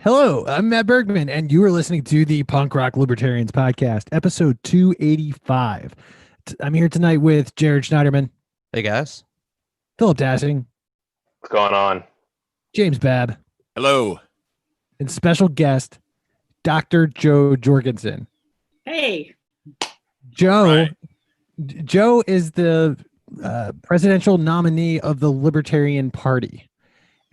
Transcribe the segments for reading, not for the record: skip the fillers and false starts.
Hello, I'm Matt Bergman, and you are listening to the Punk Rock Libertarians podcast, episode 285. I'm here tonight with Jared Schneiderman, Hey guys. Philip Dassing, What's going on? James Babb, Hello. and special guest, Dr. Joe Jorgensen. Hey. Joe, Right. Joe is the presidential nominee of the Libertarian Party,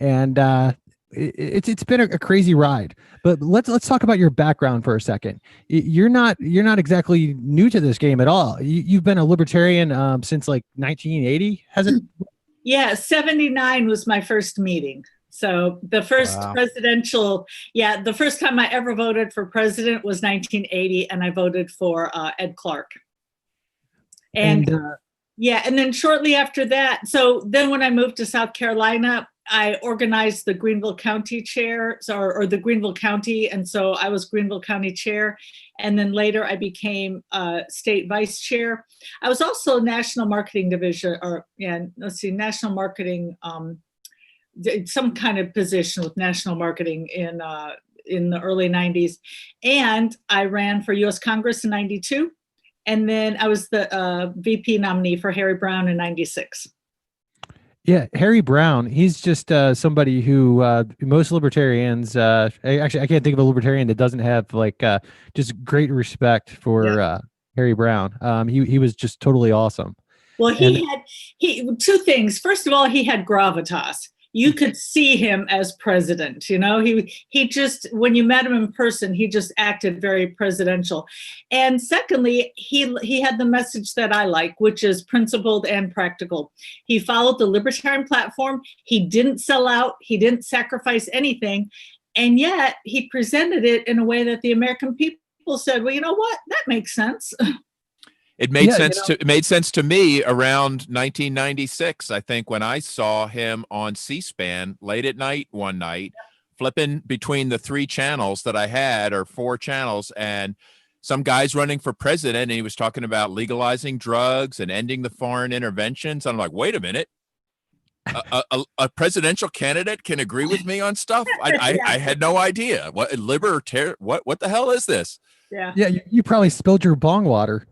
and it's been a crazy ride. But let's talk about your background for a second. You're not exactly new to this game at all. You've been a libertarian since like 1980, has it? Yeah, 79 was my first meeting. So the first presidential, the first time I ever voted for president was 1980, and I voted for Ed Clark. And then shortly after that, so then when I moved to South Carolina, I organized the Greenville County chair, or the Greenville County, and so I was Greenville County chair, and then later I became state vice chair. I was also national marketing division, national marketing, some kind of position with national marketing in the early 90s, and I ran for U.S. Congress in 92, and then I was the VP nominee for Harry Brown in 96. Yeah, Harry Brown, he's just somebody who most libertarians, actually, I can't think of a libertarian that doesn't have like just great respect for Harry Brown. He was just totally awesome. Well, he had two things. First of all, he had gravitas. You could see him as president. You know, he just, when you met him in person, he just acted very presidential. And secondly, he had the message that I like, which is principled and practical. He followed the libertarian platform. He didn't sell out. He didn't sacrifice anything. And yet he presented it in a way that the American people said, well, you know what? That makes sense. It made it made sense to me around 1996, I think, when I saw him on C-SPAN late at night one night, flipping between the three channels that I had, or four channels, and some guy's running for president, and he was talking about legalizing drugs and ending the foreign interventions. I'm like, wait a minute. A presidential candidate can agree with me on stuff? I had no idea. What the hell is this? Yeah. Yeah, you probably spilled your bong water.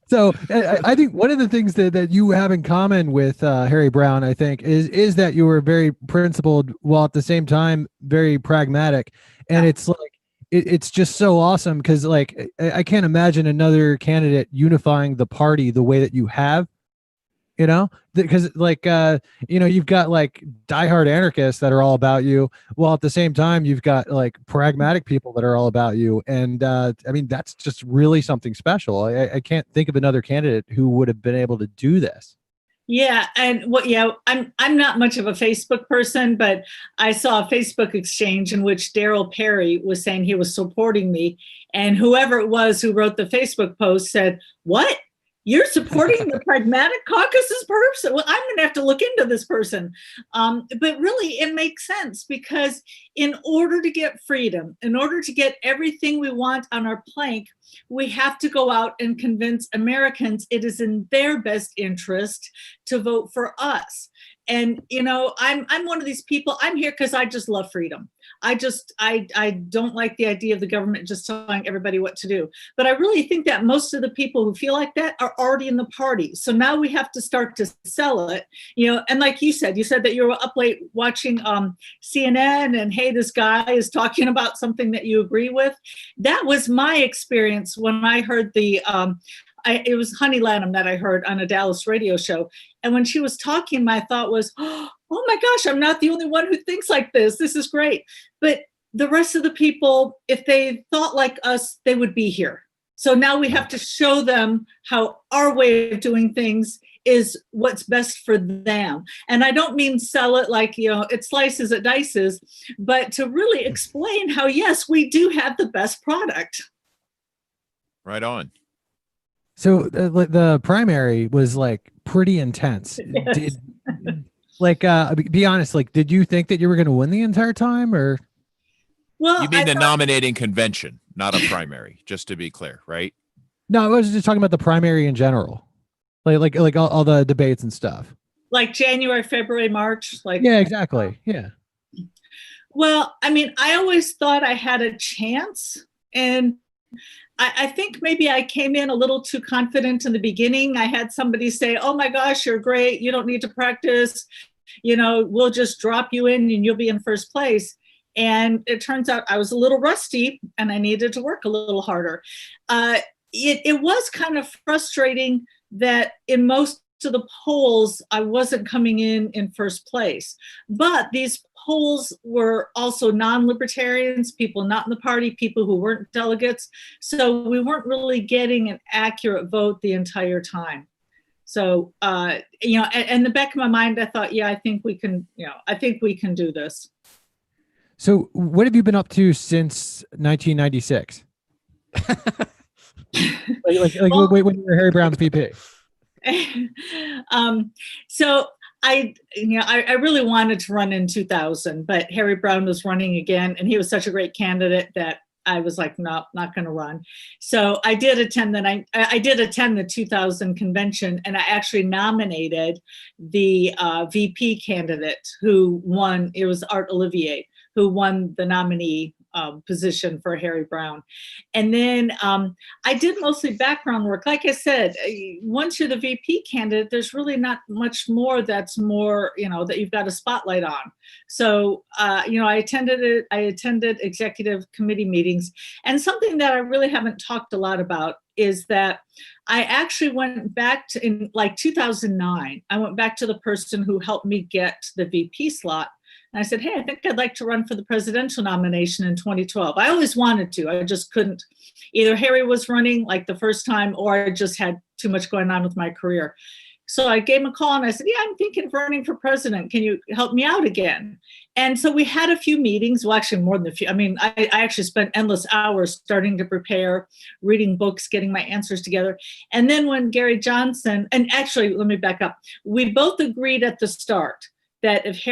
So I think one of the things that you have in common with Harry Brown, I think, is that you were very principled while at the same time very pragmatic. And it's like it's just so awesome because like I can't imagine another candidate unifying the party the way that you have. You know, because like, you've got like diehard anarchists that are all about you, while at the same time, you've got like pragmatic people that are all about you. And I mean, that's just really something special. I can't think of another candidate who would have been able to do this. Yeah. And I'm not much of a Facebook person, but I saw a Facebook exchange in which Daryl Perry was saying he was supporting me. And whoever it was who wrote the Facebook post said, "What? You're supporting the pragmatic caucus's person? Well, I'm going to have to look into this person." But really, it makes sense because in order to get freedom, in order to get everything we want on our plank, we have to go out and convince Americans it is in their best interest to vote for us. And, I'm one of these people. I'm here because I just love freedom. I don't like the idea of the government just telling everybody what to do. But I really think that most of the people who feel like that are already in the party. So now we have to start to sell it, and like you said that you were up late watching CNN and, hey, this guy is talking about something that you agree with. That was my experience when I heard it was Honey Lanham that I heard on a Dallas radio show. And when she was talking, my thought was, oh my gosh, I'm not the only one who thinks like this. This is great. But the rest of the people, if they thought like us, they would be here. So now we have to show them how our way of doing things is what's best for them. And I don't mean sell it like, it slices, it dices, but to really explain how, yes, we do have the best product. Right on. So the primary was like pretty intense. Yes. Be honest, like, did you think that you were going to win the entire time, or? Well, you mean the nominating convention, not a primary, just to be clear, right? No, I was just talking about the primary in general, like all the debates and stuff. Like January, February, March, like. Yeah, exactly. Yeah. Well, I mean, I always thought I had a chance, and I think maybe I came in a little too confident in the beginning. I had somebody say, "Oh my gosh, you're great. You don't need to practice. You know, we'll just drop you in and you'll be in first place." And it turns out I was a little rusty and I needed to work a little harder. It was kind of frustrating that in most of the polls, I wasn't coming in first place. But these polls were also non-libertarians, people not in the party, people who weren't delegates. So we weren't really getting an accurate vote the entire time. So, you know, in the back of my mind, I thought, yeah, I think we can, you know, I think we can do this. So what have you been up to since 1996? Well, when you were Harry Brown's VP? So I really wanted to run in 2000, but Harry Brown was running again, and he was such a great candidate that I was like, no, not going to run. So I did attend the 2000 convention, and I actually nominated the VP candidate who won. It was Art Olivier who won the nominee position for Harry Brown. And then I did mostly background work. Like I said, once you're the VP candidate, there's really not much more that's more, you know, that you've got a spotlight on. So, you know, I attended executive committee meetings. And something that I really haven't talked a lot about is that I actually went back to, in like 2009, I went back to the person who helped me get the VP slot. And I said, hey, I think I'd like to run for the presidential nomination in 2012. I always wanted to, I just couldn't. Either Harry was running like the first time, or I just had too much going on with my career. So I gave him a call and I said, yeah, I'm thinking of running for president. Can you help me out again? And so we had a few meetings. Well, actually more than a few. I mean, I actually spent endless hours starting to prepare, reading books, getting my answers together. And then when Gary Johnson, and actually, let me back up. We both agreed at the start that if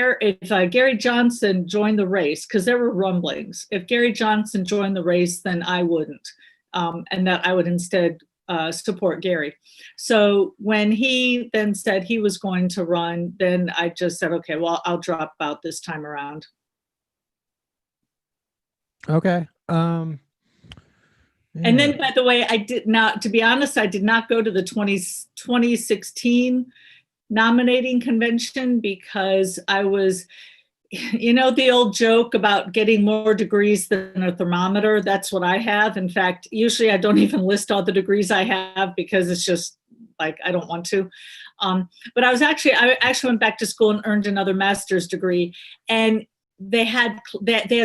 Gary Johnson joined the race, because there were rumblings, if Gary Johnson joined the race, then I wouldn't, and that I would instead support Gary. So when he then said he was going to run, then I just said, okay, well, I'll drop out this time around. Okay. Yeah. And then, by the way, I did not, to be honest, I did not go to the 2016 nominating convention because I was, you know, the old joke about getting more degrees than a thermometer. That's what I have. In fact, usually I don't even list all the degrees I have because it's just like, I don't want to. But I actually went back to school and earned another master's degree. And they had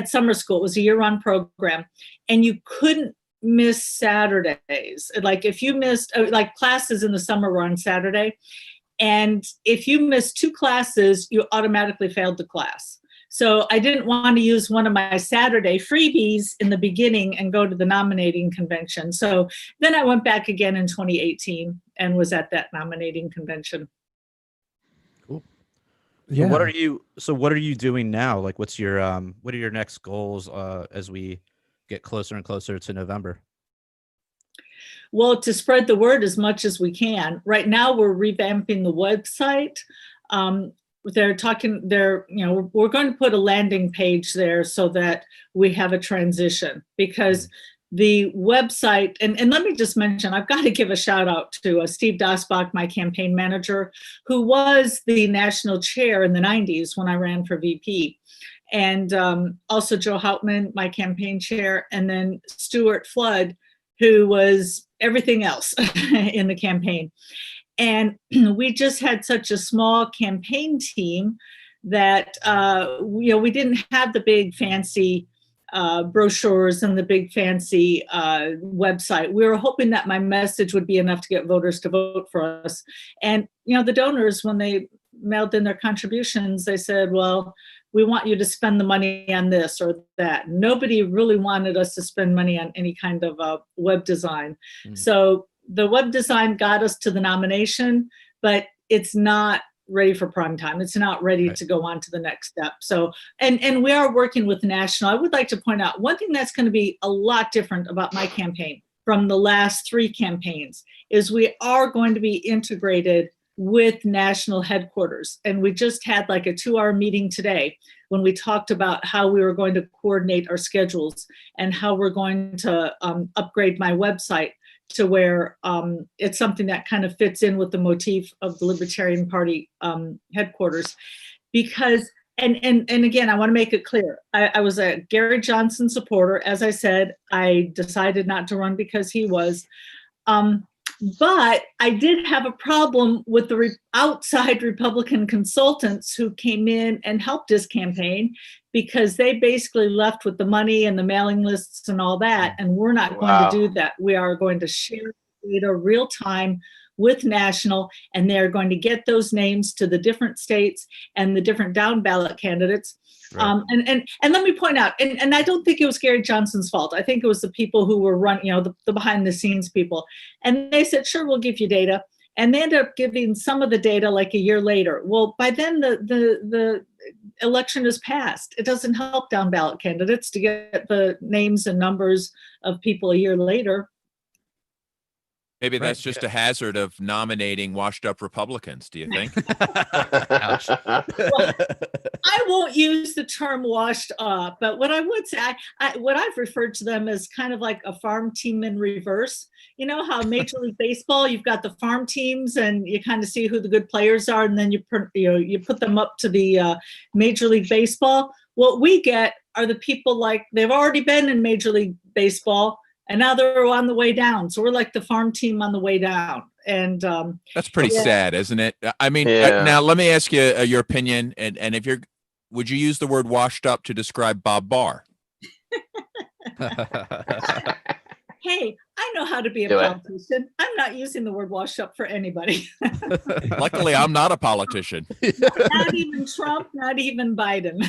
summer school. It was a year-round program. And you couldn't miss Saturdays. Like if you missed, like classes in the summer were on Saturday. And if you missed 2 classes, you automatically failed the class. So I didn't want to use one of my Saturday freebies in the beginning and go to the nominating convention. So then I went back again in 2018 and was at that nominating convention. Cool. Yeah. So what are you doing now? Like what are your next goals as we get closer and closer to November? Well, to spread the word as much as we can. Right now, we're revamping the website. We're going to put a landing page there so that we have a transition, because the website, and let me just mention, I've got to give a shout out to Steve Dasbach, my campaign manager, who was the national chair in the 90s when I ran for VP. And also Joe Hauptman, my campaign chair, and then Stuart Flood, who was everything else in the campaign. And we just had such a small campaign team that, we didn't have the big fancy brochures and the big fancy website. We were hoping that my message would be enough to get voters to vote for us. And, the donors, when they mailed in their contributions, they said, well, we want you to spend the money on this or that. Nobody really wanted us to spend money on any kind of web design. So the web design got us to the nomination, but it's not ready for prime time. It's not ready to go on to the next step. So, and we are working with national. I would like to point out one thing that's going to be a lot different about my campaign from the last 3 campaigns is we are going to be integrated with national headquarters. And we just had like a 2-hour meeting today when we talked about how we were going to coordinate our schedules and how we're going to upgrade my website to where it's something that kind of fits in with the motif of the Libertarian Party headquarters. Because, and again, I want to make it clear, I was a Gary Johnson supporter. As I said, I decided not to run because he was. But I did have a problem with the outside Republican consultants who came in and helped his campaign, because they basically left with the money and the mailing lists and all that. And we're not going to do that. We are going to share data real time with national, and they're going to get those names to the different states and the different down ballot candidates. Right. And let me point out, and I don't think it was Gary Johnson's fault. I think it was the people who were running, the behind the scenes people. And they said, sure, we'll give you data. And they ended up giving some of the data like a year later. Well, by then the election is passed. It doesn't help down ballot candidates to get the names and numbers of people a year later. Maybe that's just a hazard of nominating washed up Republicans, do you think? Ouch. Well, I won't use the term washed up, but what I would say, what I've referred to them as kind of like a farm team in reverse. You know how Major League Baseball, you've got the farm teams and you kind of see who the good players are, and then you put them up to the Major League Baseball. What we get are the people like they've already been in Major League Baseball, and now they're on the way down. So we're like the farm team on the way down. And that's pretty sad, isn't it? I mean, now let me ask you your opinion. And if would you use the word washed up to describe Bob Barr? Hey, I know how to be a politician. I'm not using the word washed up for anybody. Luckily, I'm not a politician. Not even Trump, not even Biden.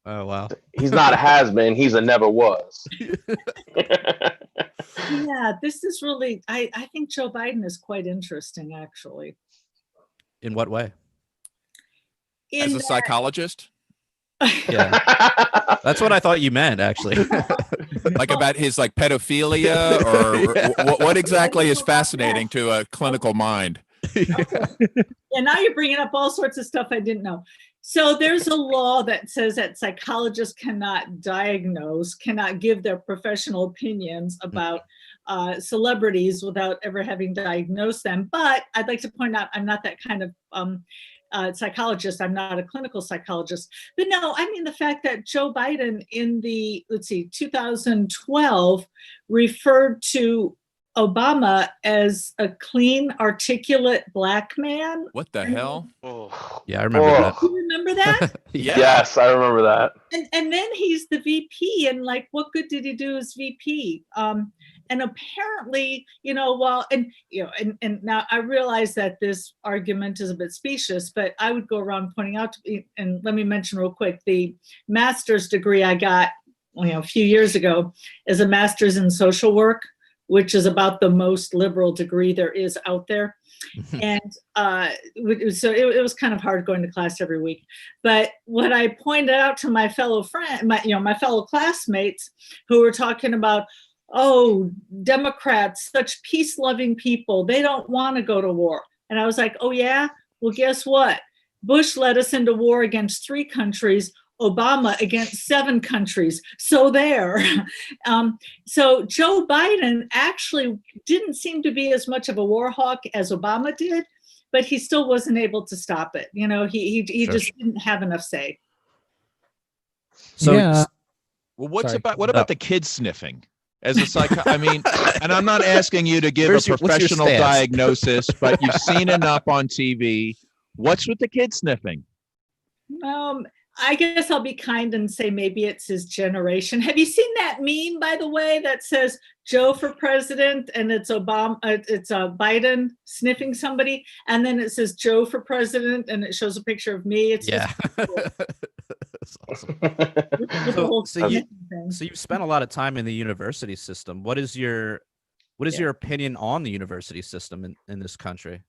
Oh, wow. He's not a has-been. He's a never was. Yeah, this is really, I think Joe Biden is quite interesting, actually. In what way? As a psychologist? Yeah. That's what I thought you meant, actually. Like about his pedophilia, or what exactly is fascinating to a clinical mind? And now you're bringing up all sorts of stuff I didn't know. So there's a law that says that psychologists cannot give their professional opinions about celebrities without ever having diagnosed them. But I'd like to point out, I'm not that kind of psychologist. I'm not a clinical psychologist. But no, I mean the fact that Joe Biden in 2012 referred to Obama as a clean, articulate black man. What the hell? Oh. Yeah, I remember that. You remember that? Yeah. Yes, I remember that. And then he's the VP, and what good did he do as VP? And apparently, and now I realize that this argument is a bit specious, but I would go around pointing out, and let me mention real quick, the master's degree I got, a few years ago is a master's in social work, which is about the most liberal degree there is out there. And so it was kind of hard going to class every week. But what I pointed out to my fellow my fellow classmates who were talking about, oh, Democrats, such peace-loving people, they don't want to go to war. And I was like, oh yeah? Well, guess what? Bush led us into war against 3 countries, Obama against 7 countries. So there. So Joe Biden actually didn't seem to be as much of a war hawk as Obama did, but he still wasn't able to stop it. He just didn't have enough say. So, yeah. Well, what about the kid sniffing? As a I mean, and I'm not asking you to give a professional diagnosis, but you've seen enough on TV. What's with the kid sniffing? I guess I'll be kind and say maybe it's his generation. Have you seen that meme, by the way, that says Joe for president and it's Obama, it's Biden sniffing somebody, and then it says Joe for president and it shows a picture of me. It's yeah. That's awesome. So you've spent a lot of time in the university system. What is your opinion on the university system in this country?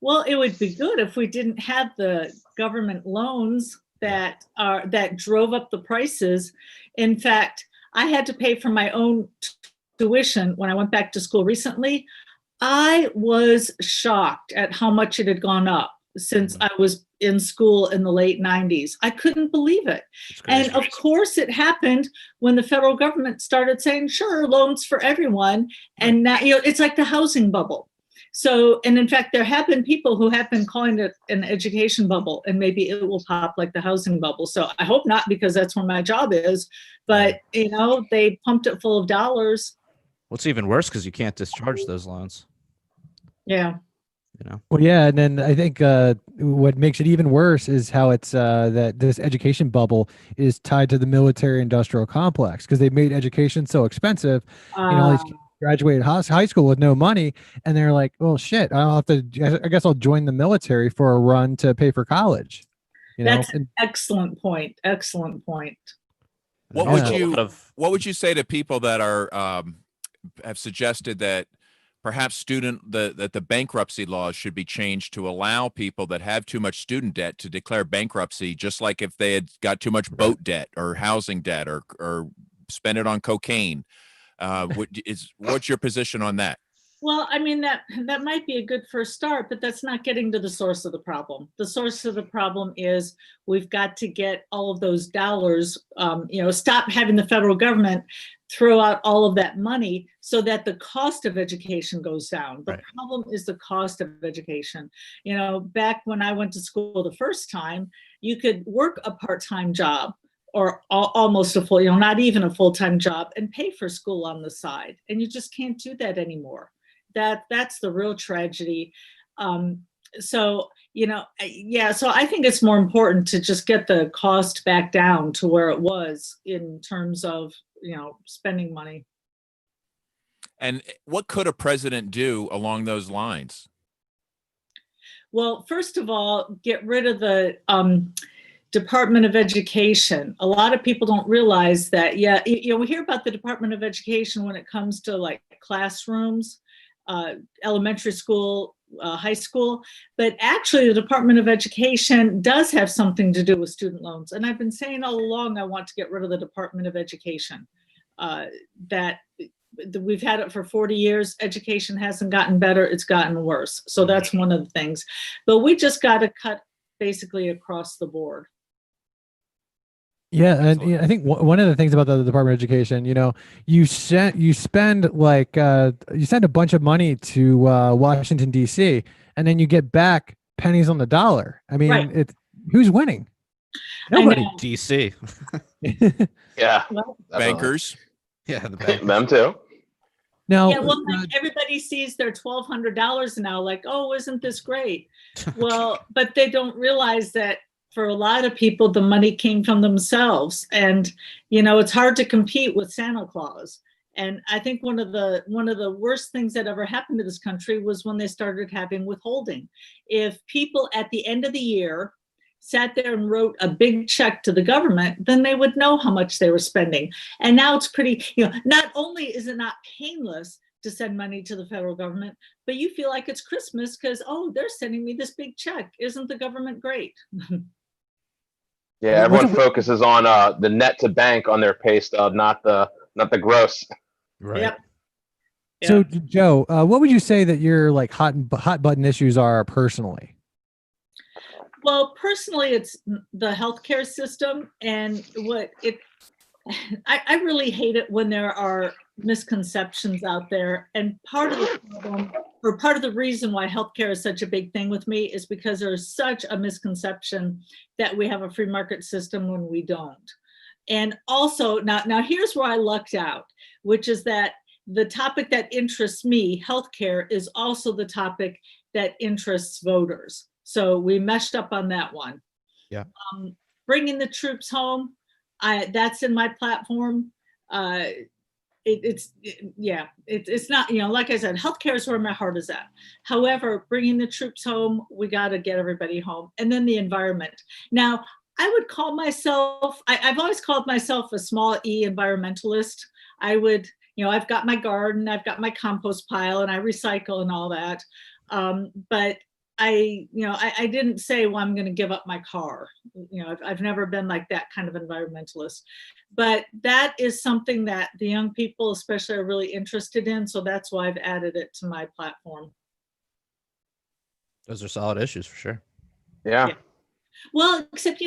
Well, it would be good if we didn't have the government loans that drove up the prices. In fact, I had to pay for my own tuition when I went back to school recently. I was shocked at how much it had gone up since I was in school in the late 90s. I couldn't believe it. And of course it happened when the federal government started saying, sure, loans for everyone. And now, it's like the housing bubble. So, and in fact, there have been people who have been calling it an education bubble, and maybe it will pop like the housing bubble. So I hope not, because that's where my job is. But, they pumped it full of dollars. What's even worse, because you can't discharge those loans. Yeah. Well, yeah, and then I think what makes it even worse is how it's that this education bubble is tied to the military-industrial complex, because they made education so expensive. All these kids graduated high school with no money, and they're like, "Well, shit, I'll have to. I guess I'll join the military for a run to pay for college." That's an excellent point. Excellent point. What would you say to people that are have suggested that perhaps that the bankruptcy laws should be changed to allow people that have too much student debt to declare bankruptcy, just like if they had got too much boat debt or housing debt or spend it on cocaine? What's your position on that? Well, I mean, that might be a good first start, but that's not getting to the source of the problem. The source of the problem is we've got to get all of those dollars, stop having the federal government throw out all of that money so that the cost of education goes down. The problem is the cost of education. Back when I went to school the first time, you could work a part-time job or almost a full, not even a full-time job, and pay for school on the side. And you just can't do that anymore. That's the real tragedy. So I think it's more important to just get the cost back down to where it was in terms of, spending money. And what could a president do along those lines? Well, first of all, get rid of the Department of Education. A lot of people don't realize that. We hear about the Department of Education when it comes to like classrooms, elementary school, high school, but actually the Department of Education does have something to do with student loans. And I've been saying all along, I want to get rid of the Department of Education. That we've had it for 40 years. Education hasn't gotten better, it's gotten worse. So that's one of the things. But we just got to cut basically across the board. Yeah, and I think one of the things about the Department of Education, you spend a bunch of money to Washington D.C. and then you get back pennies on the dollar. I mean, who's winning? Nobody. D.C. Yeah, bankers. Yeah, the bankers. Them too. Now, everybody sees their $1,200 now, like, oh, isn't this great? Well, but they don't realize that. For a lot of people, the money came from themselves, and it's hard to compete with Santa Claus. And I think one of the worst things that ever happened to this country was when they started having withholding. If people at the end of the year sat there and wrote a big check to the government, then they would know how much they were spending. And now it's pretty, not only is it not painless to send money to the federal government, but you feel like it's Christmas because, oh, they're sending me this big check. Isn't the government great? Yeah, everyone focuses on the net to bank on their pay stub, not the gross. Right. Yep. So, Joe, what would you say that your like hot button issues are personally? Well, personally, it's the healthcare system, and I really hate it when there are misconceptions out there. And part of the problem, or part of the reason why healthcare is such a big thing with me, is because there's such a misconception that we have a free market system when we don't. And also, now here's where I lucked out, which is that the topic that interests me, healthcare, is also the topic that interests voters. So we meshed up on that one. Yeah. Bringing the troops home, that's in my platform. It's not, like I said, healthcare is where my heart is at. However, bringing the troops home, we got to get everybody home. And then the environment. Now, I would call myself, I've always called myself a small E environmentalist. I would, I've got my garden, I've got my compost pile, and I recycle and all that. But I didn't say, well, I'm going to give up my car. I've never been like that kind of environmentalist, but that is something that the young people especially are really interested in. So that's why I've added it to my platform. Those are solid issues for sure. Yeah. Well, except,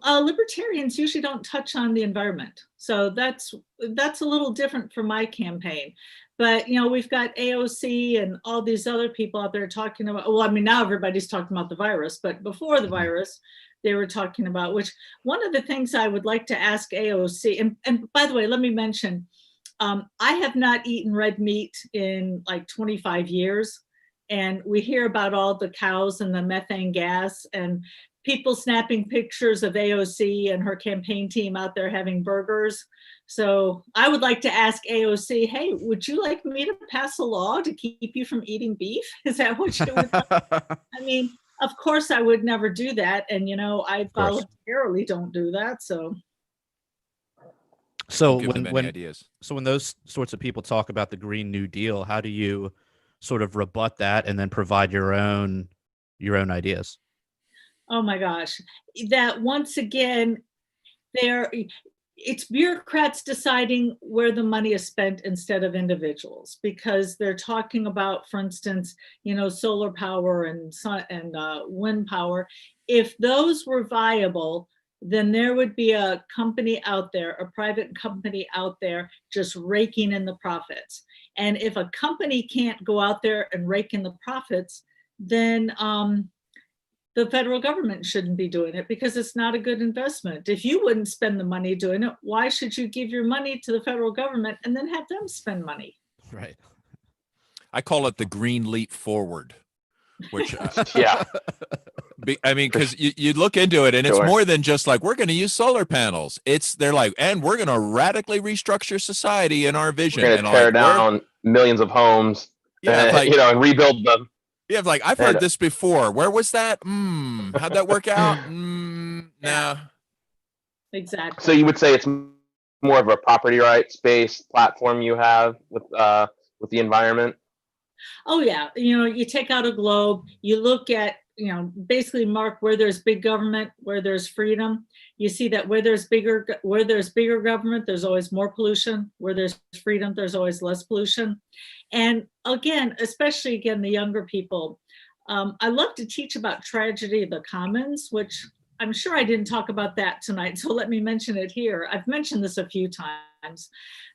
libertarians usually don't touch on the environment. So that's a little different for my campaign. But, we've got AOC and all these other people out there talking about, well, I mean, now everybody's talking about the virus, but before the virus, they were talking about, which one of the things I would like to ask AOC, and by the way, let me mention, I have not eaten red meat in like 25 years. And we hear about all the cows and the methane gas and people snapping pictures of AOC and her campaign team out there having burgers. So I would like to ask AOC, hey, would you like me to pass a law to keep you from eating beef? Is that what you would like? I mean, of course I would never do that. And, I voluntarily don't do that. So when those sorts of people talk about the Green New Deal, how do you sort of rebut that and then provide your own ideas? Oh my gosh, that once again, it's bureaucrats deciding where the money is spent instead of individuals, because they're talking about, for instance, solar power and sun and wind power. If those were viable, then there would be a company out there, a private company out there, just raking in the profits. And if a company can't go out there and rake in the profits, then the federal government shouldn't be doing it, because it's not a good investment. If you wouldn't spend the money doing it, why should you give your money to the federal government and then have them spend money? Right. I call it the green leap forward, which Yeah. I mean, because you look into it and it's more than just like, we're going to use solar panels. They're like, and we're going to radically restructure society in our vision. We're going to tear down millions of homes, and rebuild them. Yeah, like, I've heard this before. Where was that? How'd that work out? Nah. Exactly. So you would say it's more of a property rights-based platform you have with the environment? Oh yeah, you take out a globe, you look at, basically mark where there's big government, where there's freedom. You see that where there's bigger government, there's always more pollution. Where there's freedom, there's always less pollution. And again, especially the younger people, I love to teach about tragedy of the commons, which I'm sure I didn't talk about that tonight, so let me mention it here. I've mentioned this a few times,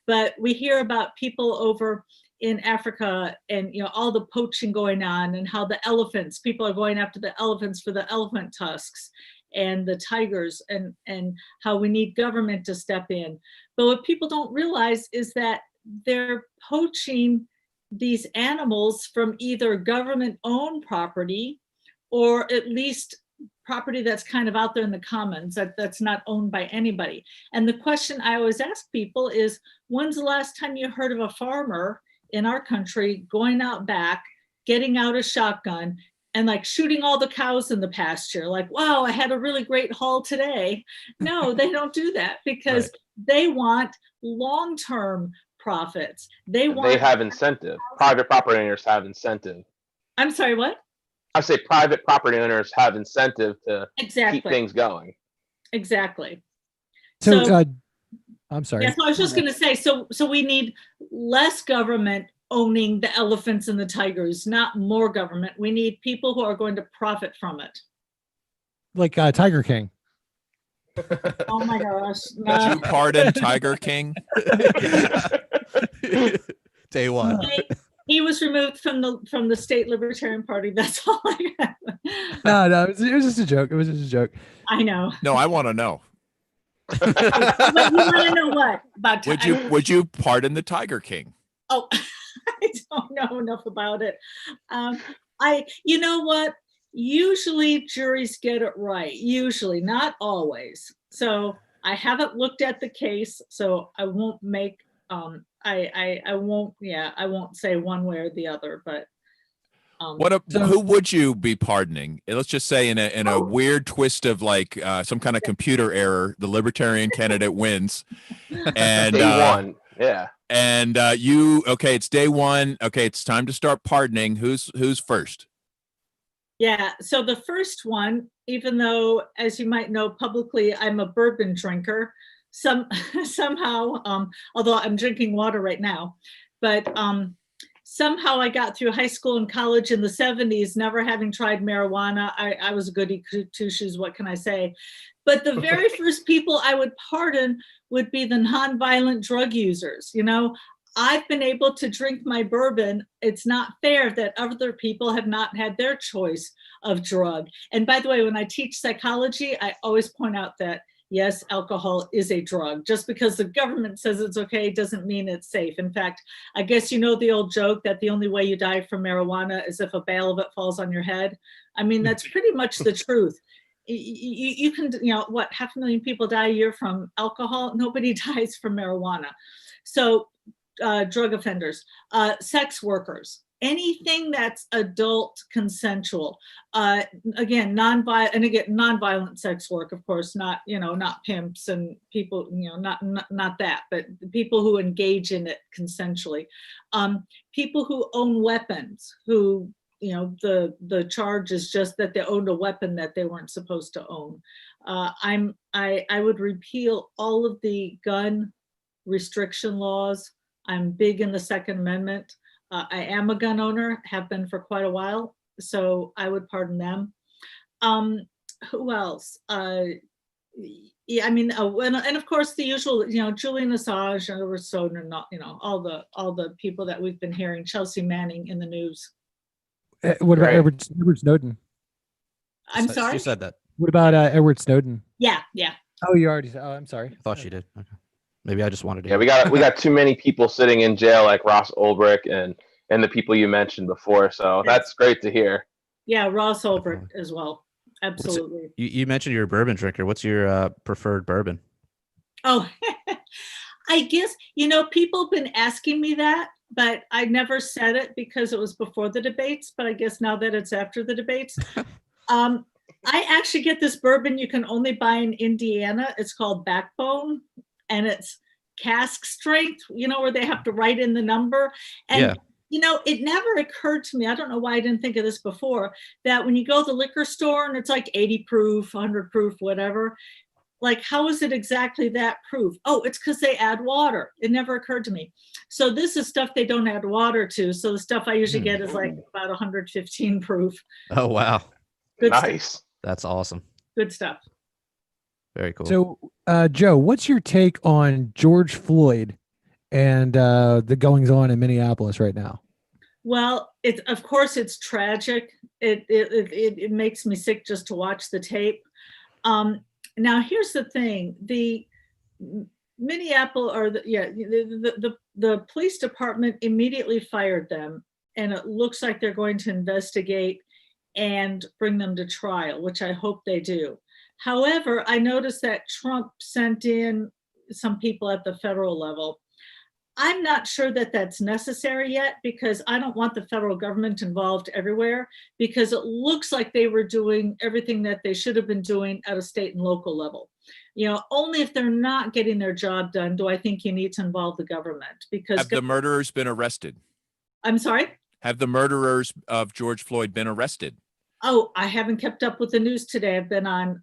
but we hear about people over in Africa and all the poaching going on, and how the elephants, people are going after the elephants for the elephant tusks, and the tigers, and how we need government to step in. But what people don't realize is that they're poaching these animals from either government-owned property, or at least property that's kind of out there in the commons, that's not owned by anybody. And the question I always ask people is, when's the last time you heard of a farmer in our country going out back, getting out a shotgun, and like shooting all the cows in the pasture? Like, wow, I had a really great haul today. No, they don't do that, because they want long-term profits. They have incentive. Private property owners have incentive. I'm sorry, what? I say private property owners have incentive to keep things going. Exactly. So I'm sorry. Yes, I was just going to say, so we need less government owning the elephants and the tigers, not more government. We need people who are going to profit from it. Like Tiger King. Oh my gosh. No. Did you pardon Tiger King? Day one. He was removed from the state Libertarian Party. That's all I have. No, it was just a joke. It was just a joke. I know. No, I want to know. You want to know what about? Would you pardon the Tiger King? Oh, I don't know enough about it. You know what? Usually juries get it right. Usually, not always. So I haven't looked at the case, so I won't make. I won't say one way or the other. But who would you be pardoning? Let's just say in a weird twist of like some kind of computer error, the Libertarian candidate wins, and day one, yeah. And it's day one. Okay, it's time to start pardoning. Who's first? Yeah. So the first one, even though, as you might know, publicly, I'm a bourbon drinker, somehow, although I'm drinking water right now, but somehow I got through high school and college in the 70s, never having tried marijuana. I was a goody two shoes. What can I say? But the very first people I would pardon would be the nonviolent drug users. You know, I've been able to drink my bourbon. It's not fair that other people have not had their choice of drug. And by the way, when I teach psychology, I always point out that, yes, alcohol is a drug. Just because the government says it's okay doesn't mean it's safe. In fact, I guess you know the old joke that the only way you die from marijuana is if a bale of it falls on your head. I mean, that's pretty much the truth. You can, you know, what, 500,000 people die a year from alcohol? Nobody dies from marijuana. So drug offenders, sex workers, anything that's adult consensual. Again, nonviolent sex work, of course, not, you know, not pimps and people, you know, not that, but people who engage in it consensually. People who own weapons, who, you know, the charge is just that they owned a weapon that they weren't supposed to own. I would repeal all of the gun restriction laws. I'm big in the Second Amendment. I am a gun owner, have been for quite a while, so I would pardon them. Who else? Yeah, I mean, and of course the usual, you know, Julian Assange, Edward Snowden, and you know, all the people that we've been hearing. Chelsea Manning in the news. What about Edward Snowden? I'm sorry? She said that. What about Edward Snowden? Yeah. Oh, you already said. Oh, I'm sorry. I thought she did. Okay. Maybe I just wanted to. Yeah, we got too many people sitting in jail like Ross Ulbricht and the people you mentioned before. So that's great to hear. Yeah, Ross Ulbricht as well. Absolutely. You mentioned you're a bourbon drinker. What's your preferred bourbon? Oh, I guess, you know, people have been asking me that, but I never said it because it was before the debates. But I guess now that it's after the debates, I actually get this bourbon you can only buy in Indiana. It's called Backbone, and it's cask strength, you know, where they have to write in the number. And, yeah. You know, it never occurred to me, I don't know why I didn't think of this before, that when you go to the liquor store and it's like 80 proof, 100 proof, whatever, like, how is it exactly that proof? Oh, it's because they add water. It never occurred to me. So this is stuff they don't add water to. So the stuff I usually get is like about 115 proof. Oh, wow. Good nice. Stuff. That's awesome. Good stuff. Very cool. So, Joe, what's your take on George Floyd and the goings on in Minneapolis right now? Well, of course it's tragic. It makes me sick just to watch the tape. Now, here's the thing: the Minneapolis, or the police department immediately fired them, and it looks like they're going to investigate and bring them to trial, which I hope they do. However, I noticed that Trump sent in some people at the federal level. I'm not sure that that's necessary yet, because I don't want the federal government involved everywhere, because it looks like they were doing everything that they should have been doing at a state and local level. You know, only if they're not getting their job done do I think you need to involve the government. Because have the murderers been arrested? I'm sorry? Have the murderers of George Floyd been arrested? Oh, I haven't kept up with the news today. I've been on,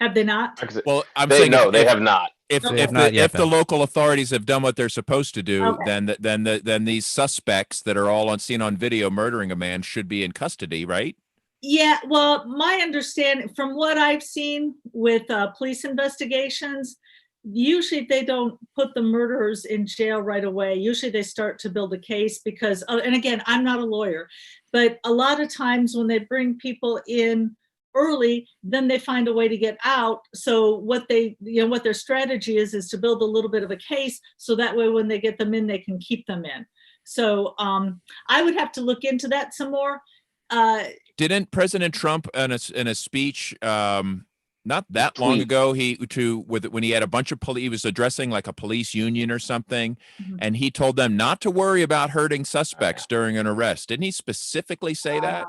have they not? Well, I'm saying no, they have not. If the local authorities have done what they're supposed to do, okay, then these suspects that are all seen on video murdering a man should be in custody, right? Yeah, well, my understanding from what I've seen with police investigations, usually they don't put the murderers in jail right away. Usually they start to build a case because, and again, I'm not a lawyer, but a lot of times when they bring people in early, then they find a way to get out. So what their strategy is to build a little bit of a case, so that way when they get them in, they can keep them in. So I would have to look into that some more. Didn't President Trump in a speech not that long ago, when he had a bunch of police, he was addressing like a police union or something, and he told them not to worry about hurting suspects during an arrest. Didn't he specifically say that?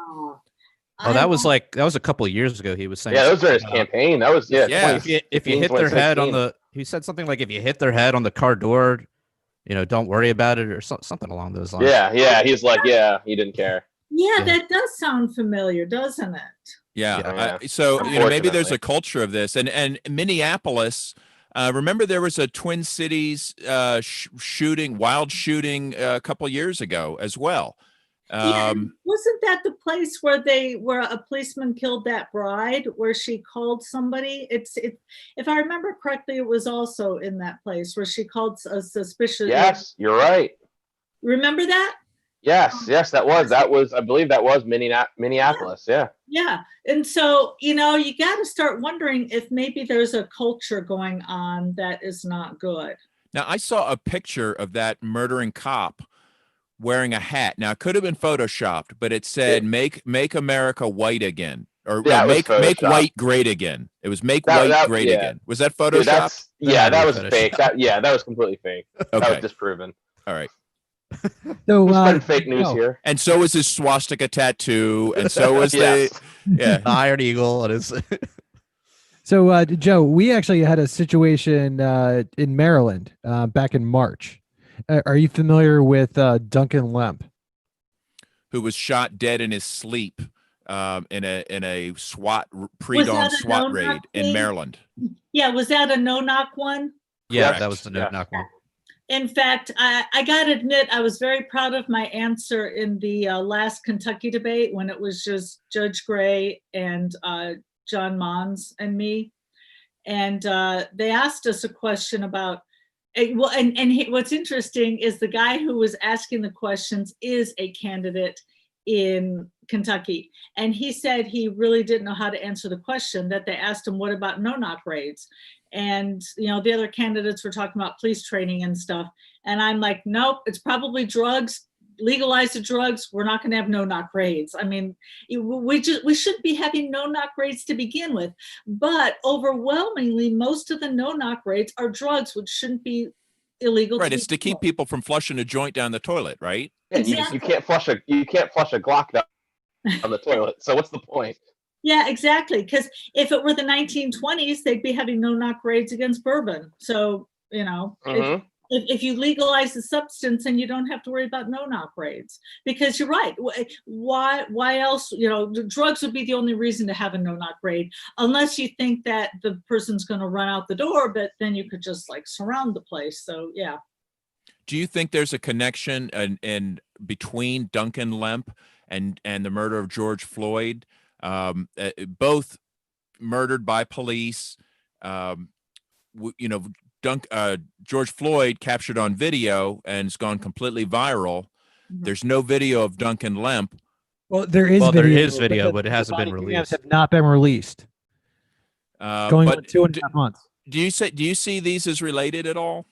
Oh, that was a couple of years ago. He was saying, yeah, that was during his campaign. That was If you hit their head he said something like, if you hit their head on the car door, don't worry about it, or something along those lines. Yeah, he's like, he didn't care. Yeah, that does sound familiar, doesn't it? Yeah. So maybe there's a culture of this, and Minneapolis. Remember, there was a Twin Cities wild shooting a couple years ago as well. Wasn't that the place where a policeman killed that bride, where she called somebody? If I remember correctly, it was also in that place where she called a suspicious. Yes, you're right. Remember that? Yes, that was I believe that was Minneapolis. Yeah. Yeah. And so, you got to start wondering if maybe there's a culture going on that is not good. Now, I saw a picture of that murdering cop wearing a hat. Now, it could have been photoshopped, but it said "Make America White Again," or make white great again. It was "Make white great again." Was that photoshopped? That was fake. That was completely fake. Okay. That was disproven. All right. So fake news here. And so was his swastika tattoo, and so was the Iron Eagle. It is. So, Joe, we actually had a situation in Maryland back in March. Are you familiar with Duncan Lemp, who was shot dead in his sleep in a pre-dawn SWAT raid in Maryland? Yeah, was that a no-knock one? Yeah, correct. That was the no-knock one. In fact, I got to admit, I was very proud of my answer in the last Kentucky debate when it was just Judge Gray and John Mons and me. And they asked us a question about, what's interesting is the guy who was asking the questions is a candidate in Kentucky. And he said he really didn't know how to answer the question that they asked him, what about no-knock raids? And, the other candidates were talking about police training and stuff. And I'm like, nope, it's probably drugs. Legalize the drugs. We're not going to have no-knock raids. I mean, we shouldn't be having no-knock raids to begin with. But overwhelmingly, most of the no-knock raids are drugs, which shouldn't be illegal. Right. It's to keep people from flushing a joint down the toilet, right? Yeah, exactly. You can't flush a Glock down the toilet. So what's the point? Yeah, exactly. Because if it were the 1920s, they'd be having no-knock raids against bourbon. So, if you legalize the substance, then you don't have to worry about no-knock raids. Because you're right. Why else? Drugs would be the only reason to have a no-knock raid, unless you think that the person's going to run out the door. But then you could just surround the place. So, yeah. Do you think there's a connection in between Duncan Lemp and the murder of George Floyd? Both murdered by police. George Floyd captured on video and it's gone completely viral. Mm-hmm. There's no video of Duncan Lemp. Well, there is video, but it hasn't been released. Have not been released. Going on 2.5 months. Do you see these as related at all?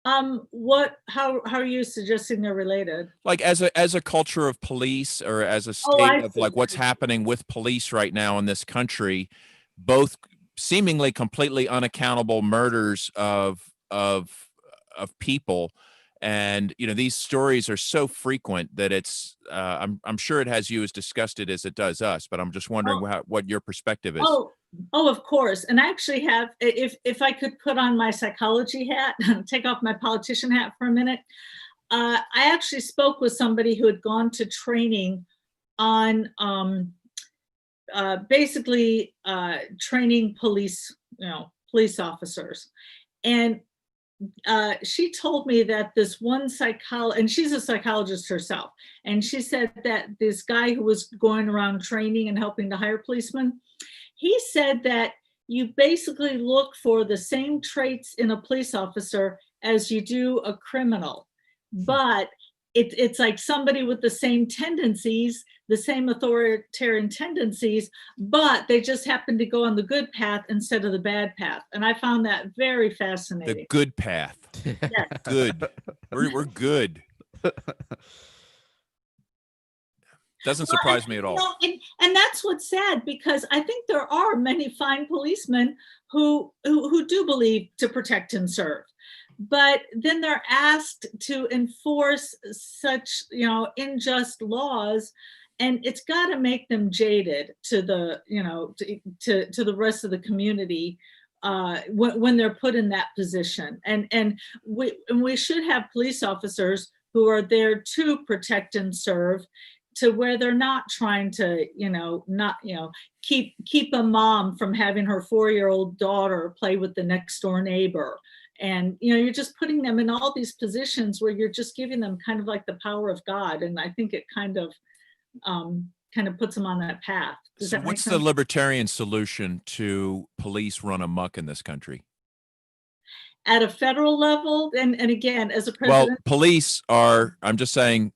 How are you suggesting they're related? Like as a culture of police, or as a state of what's happening with police right now in this country, both seemingly completely unaccountable murders of people. And, these stories are so frequent that it's, I'm sure it has you as disgusted as it does us, but I'm just wondering what your perspective is. Oh, of course. And I actually have, if I could put on my psychology hat, take off my politician hat for a minute. I actually spoke with somebody who had gone to training on basically training police officers. And she told me that this one and she's a psychologist herself, and she said that this guy who was going around training and helping to hire policemen, he said that you basically look for the same traits in a police officer as you do a criminal, but it's like somebody with the same tendencies, the same authoritarian tendencies, but they just happen to go on the good path instead of the bad path. And I found that very fascinating. The good path. Yes. Good. We're good. Doesn't surprise me at all. And that's what's sad, because I think there are many fine policemen who do believe to protect and serve. But then they're asked to enforce such, unjust laws, and it's got to make them jaded to the, to the rest of the community when they're put in that position. And we should have police officers who are there to protect and serve, to where they're not trying to, keep a mom from having her 4-year-old daughter play with the next door neighbor. And, you're just putting them in all these positions where you're just giving them kind of like the power of God. And I think it kind of puts them on that path. So what's the libertarian solution to police run amok in this country? At a federal level, and again, as a well, president, police are, I'm just saying,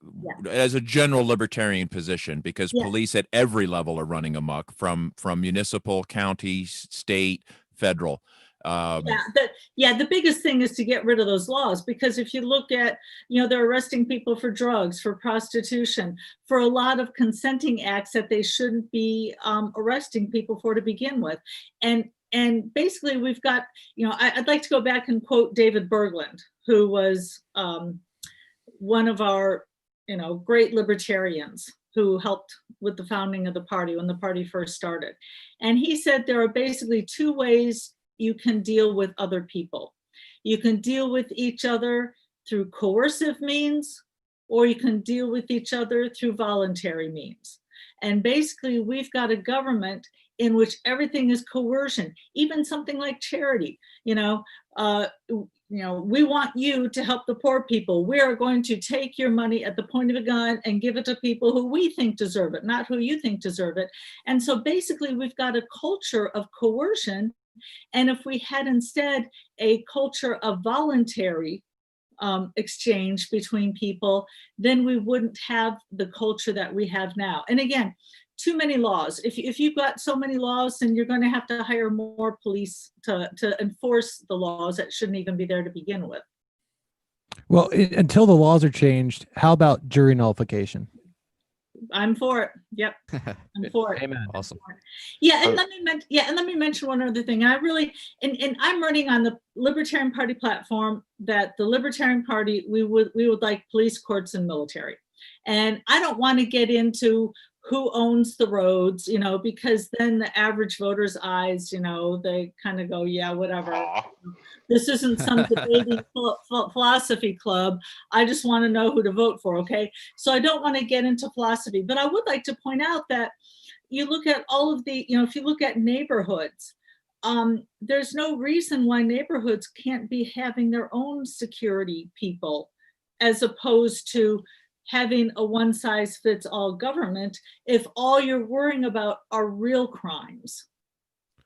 as a general libertarian position, because police at every level are running amok, from municipal, county, state, federal. The biggest thing is to get rid of those laws, because if you look at, they're arresting people for drugs, for prostitution, for a lot of consenting acts that they shouldn't be arresting people for to begin with. And basically we've got, I'd like to go back and quote David Bergland, who was one of our, great libertarians who helped with the founding of the party when the party first started. And he said there are basically two ways you can deal with other people. You can deal with each other through coercive means, or you can deal with each other through voluntary means. And basically we've got a government in which everything is coercion, even something like charity. We want you to help the poor people. We are going to take your money at the point of a gun and give it to people who we think deserve it, not who you think deserve it. And so basically we've got a culture of coercion. And if we had instead a culture of voluntary exchange between people, then we wouldn't have the culture that we have now. And again, too many laws. If you've got so many laws, then you're going to have to hire more police to enforce the laws that shouldn't even be there to begin with. Well, until the laws are changed, how about jury nullification? I'm for it. Yep, I'm for it. Amen. Awesome. Yeah, and let me mention one other thing. I really, and I'm running on the Libertarian Party platform that the Libertarian Party, we would like police, courts, and military. And I don't want to get into who owns the roads, because then the average voter's eyes, they kind of go, yeah, whatever. This isn't some debating philosophy club. I just want to know who to vote for, okay? So I don't want to get into philosophy, but I would like to point out that you look at all of the, if you look at neighborhoods, there's no reason why neighborhoods can't be having their own security people, as opposed to having a one-size-fits-all government if all you're worrying about are real crimes.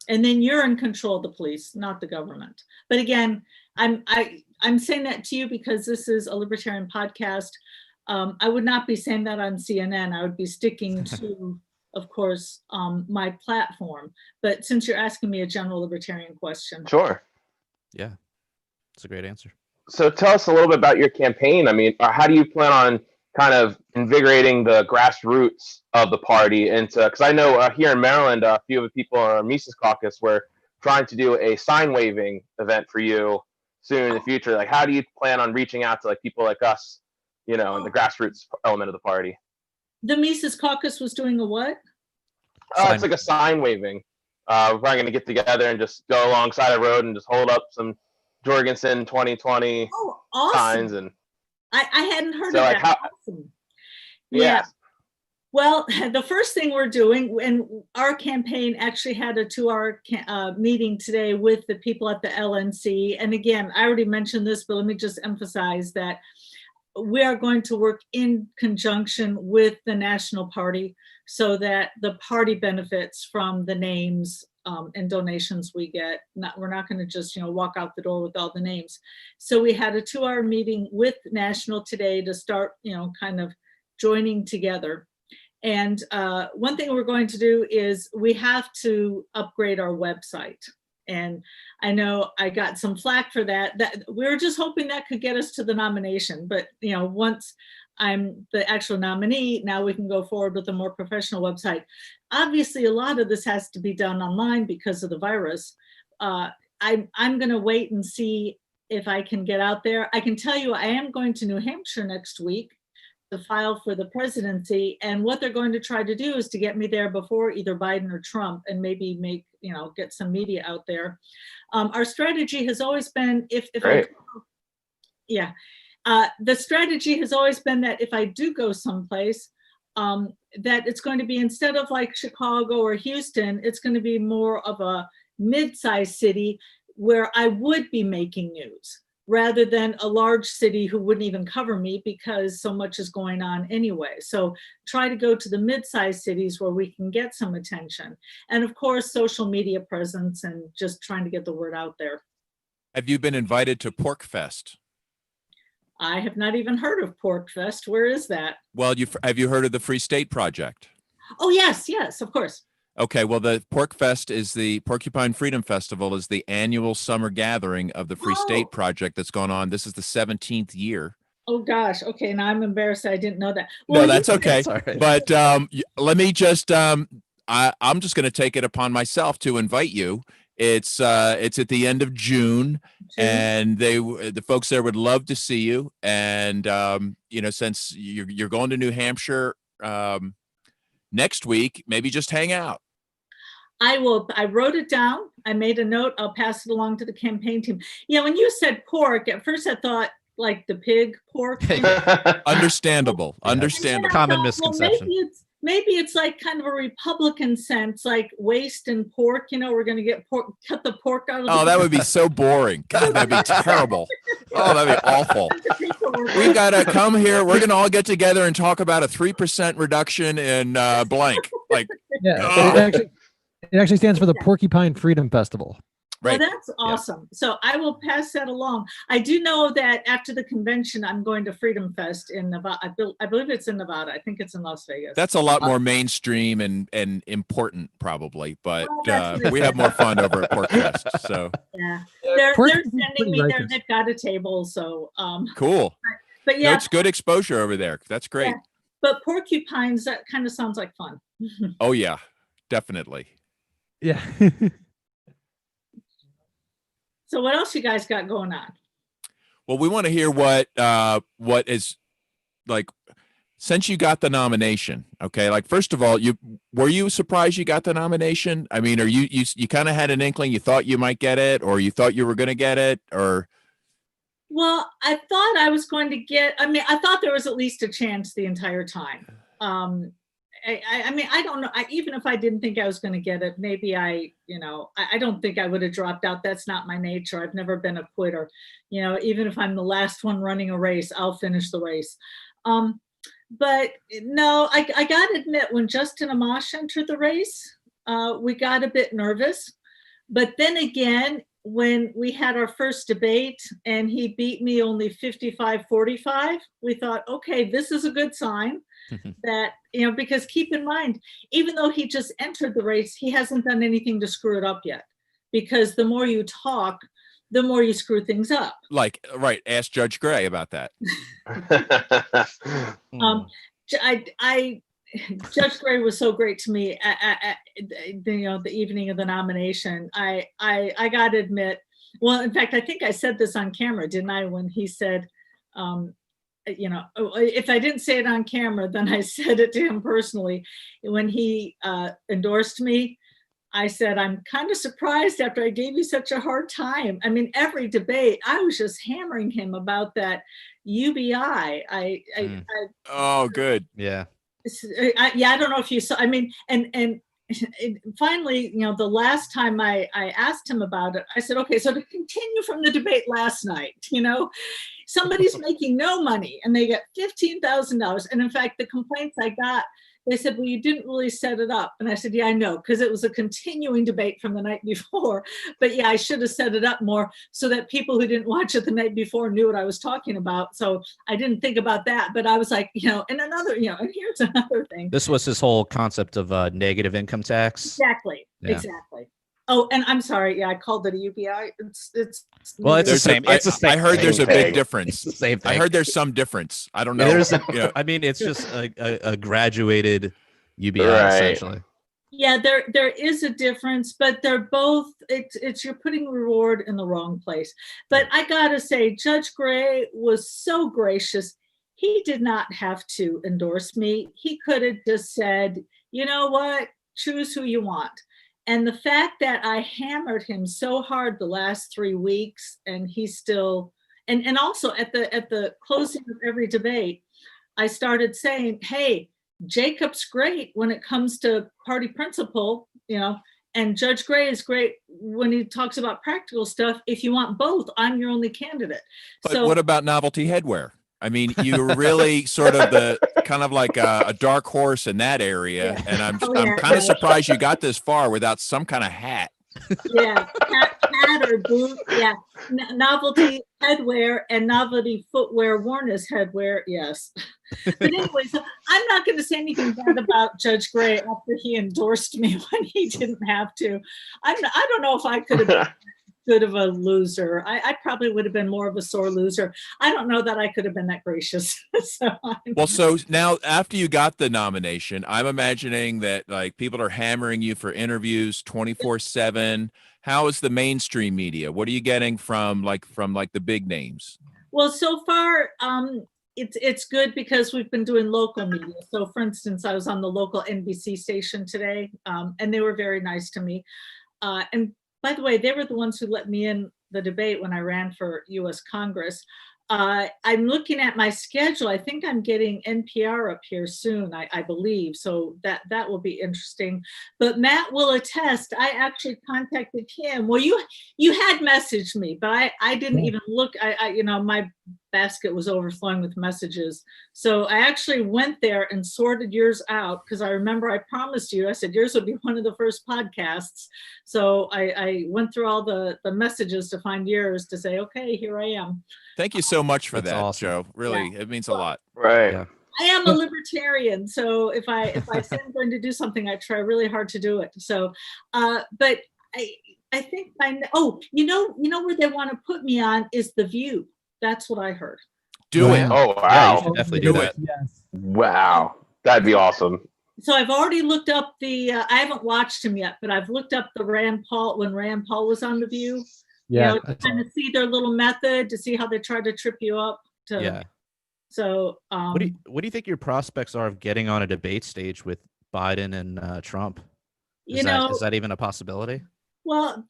And then you're in control of the police, not the government. But again, I'm saying that to you because this is a libertarian podcast. I would not be saying that on CNN. I would be sticking to, of course, my platform. But since you're asking me a general libertarian question. Sure. Yeah, it's a great answer. So tell us a little bit about your campaign. I mean, how do you plan on kind of invigorating the grassroots of the party because I know here in Maryland, a few of the people on our Mises Caucus were trying to do a sign waving event for you soon in the future. Like, how do you plan on reaching out to like people like us, in the grassroots element of the party? The Mises Caucus was doing a what? It's like a sign waving. We're probably going to get together and just go alongside a road and just hold up some Jorgensen 2020 signs. And I hadn't heard of that. Awesome. Yeah. Well, the first thing we're doing, and our campaign actually had a 2-hour meeting today with the people at the LNC. And again, I already mentioned this, but let me just emphasize that we are going to work in conjunction with the National Party so that the party benefits from the names and donations we get. We're not going to just, walk out the door with all the names. So we had a 2-hour meeting with National today to start, kind of joining together. And one thing we're going to do is we have to upgrade our website. And I know I got some flack for that. We were just hoping that could get us to the nomination. But, once I'm the actual nominee, now we can go forward with a more professional website. Obviously, a lot of this has to be done online because of the virus. I'm going to wait and see if I can get out there. I can tell you I am going to New Hampshire next week to file for the presidency. And what they're going to try to do is to get me there before either Biden or Trump and maybe make, get some media out there. Our strategy has always been the strategy has always been that if I do go someplace, that it's going to be, instead of like Chicago or Houston, it's going to be more of a mid-sized city where I would be making news, rather than a large city who wouldn't even cover me because so much is going on anyway. So try to go to the mid-sized cities where we can get some attention. And of course, social media presence and just trying to get the word out there. Have you been invited to Pork Fest? I have not even heard of Pork Fest. Where is that? Well, have you heard of the Free State Project? Oh, yes, of course. Okay, well, the Pork Fest is the Porcupine Freedom Festival is the annual summer gathering of the Free State Project that's gone on. This is the 17th year. Oh gosh. Okay, now I'm embarrassed. I didn't know that. Well, no, that's okay. Right. But let me just I'm just going to take it upon myself to invite you. It's at the end of June, and the folks there would love to see you. And since you're going to New Hampshire next week, maybe just hang out. I will. I wrote it down. I made a note. I'll pass it along to the campaign team. Yeah, when you said pork, at first I thought like the pig pork. Understandable. Common misconception. Well, maybe it's like kind of a Republican sense, like waste and pork. We're going to get pork, cut the pork out of the. Oh, that would be so boring. God, that'd be terrible. Oh, that'd be awful. We got to come here. We're going to all get together and talk about a 3% reduction in blank. Like, yeah, it actually stands for the Porcupine Freedom Festival. Right. Oh, that's awesome. Yeah. So I will pass that along. I do know that after the convention, I'm going to Freedom Fest in Nevada. I believe it's in Nevada. I think it's in Las Vegas. That's a lot more mainstream and important, probably. But we have more fun over at Pork Fest. So yeah, they're sending me there. They've got a table. So cool. But yeah, no, it's good exposure over there. That's great. Yeah. But porcupines, that kind of sounds like fun. Oh yeah, definitely. Yeah. So what else you guys got going on? Well, we want to hear what is like since you got the nomination. Okay, like first of all, were you surprised you got the nomination? I mean, are you kind of had an inkling you thought you might get it, or you thought you were going to get it, or? Well, I thought I was going to get. I mean, I thought there was at least a chance the entire time. I mean, I don't know. Even if I didn't think I was going to get it, maybe I don't think I would have dropped out. That's not my nature. I've never been a quitter. Even if I'm the last one running a race, I'll finish the race. But no, I got to admit, when Justin Amash entered the race, we got a bit nervous. But then again, when we had our first debate and he beat me only 55-45, we thought, okay, this is a good sign. That, because keep in mind, even though he just entered the race, he hasn't done anything to screw it up yet. Because the more you talk, the more you screw things up. Like, right. Ask Judge Gray about that. Judge Gray was so great to me at the evening of the nomination. I got to admit, well, in fact, I think I said this on camera, didn't I? When he said, if I didn't say it on camera, then I said it to him personally. When he endorsed me, I said, I'm kind of surprised after I gave you such a hard time. I mean, every debate, I was just hammering him about that UBI. Oh, good. Yeah. I don't know if you saw, I mean, and finally, the last time I asked him about it, I said, okay, so to continue from the debate last night, somebody's making no money and they get $15,000. And in fact, the complaints I got, they said, well, you didn't really set it up. And I said, yeah, I know, because it was a continuing debate from the night before. But yeah, I should have set it up more so that people who didn't watch it the night before knew what I was talking about. So I didn't think about that. But I was like, and another, and here's another thing. This was his whole concept of negative income tax. Exactly. Yeah. Exactly. Oh, and I'm sorry. Yeah, I called it a UBI. It's well, it's the same. It's the same. I heard there's a big difference. It's the same thing. I heard there's some difference. I don't know. I mean, it's just a graduated UBI essentially. Yeah, there is a difference, but they're both. It's you're putting reward in the wrong place. But I gotta say, Judge Gray was so gracious. He did not have to endorse me. He could have just said, you know what, choose who you want. And the fact that I hammered him so hard the last 3 weeks, and he still, and also at the closing of every debate, I started saying, hey, Jacob's great when it comes to party principle, and Judge Gray is great when he talks about practical stuff. If you want both, I'm your only candidate. But So what about novelty headwear? I mean, you're really sort of the kind of like a dark horse in that area, Yeah. and I'm yeah, kind of surprised you got this far without some kind of hat. Yeah, hat or boot. Yeah, novelty headwear and novelty footwear worn as headwear. Yes, but anyway, so I'm not going to say anything bad about Judge Gray after he endorsed me when he didn't have to. I don't know if I could have been good of a loser. I probably would have been more of a sore loser. I don't know that I could have been that gracious. So now after you got the nomination, I'm imagining that like people are hammering you for interviews 24/7. How is the mainstream media? What are you getting from the big names? Well, so far, it's good because we've been doing local media. So for instance, I was on the local NBC station today, and they were very nice to me. And by the way, they were the ones who let me in the debate when I ran for US Congress. I'm looking at my schedule. I think I'm getting NPR up here soon, I believe. So that will be interesting. But Matt will attest, I actually contacted him. Well, you had messaged me, but I didn't even look. My basket was overflowing with messages. So I actually went there and sorted yours out because I remember I promised you, I said yours would be one of the first podcasts. So I went through all the messages to find yours to say, okay, here I am. Thank you so much for That's that, awesome. Joe. Really, it means a lot. Right. Yeah. I am a libertarian, so if I say I'm going to do something, I try really hard to do it. So, but I think you know where they want to put me on is The View. That's what I heard. Do it. Oh, Yeah, wow. you should definitely do that. Yes. Wow. That'd be awesome. So I've already looked up I haven't watched him yet, but I've looked up the Rand Paul when Rand Paul was on The View. Yeah. To kind of see their little method, to see how they try to trip you up. Yeah. So What do you think your prospects are of getting on a debate stage with Biden and Trump? Is that even a possibility? Well,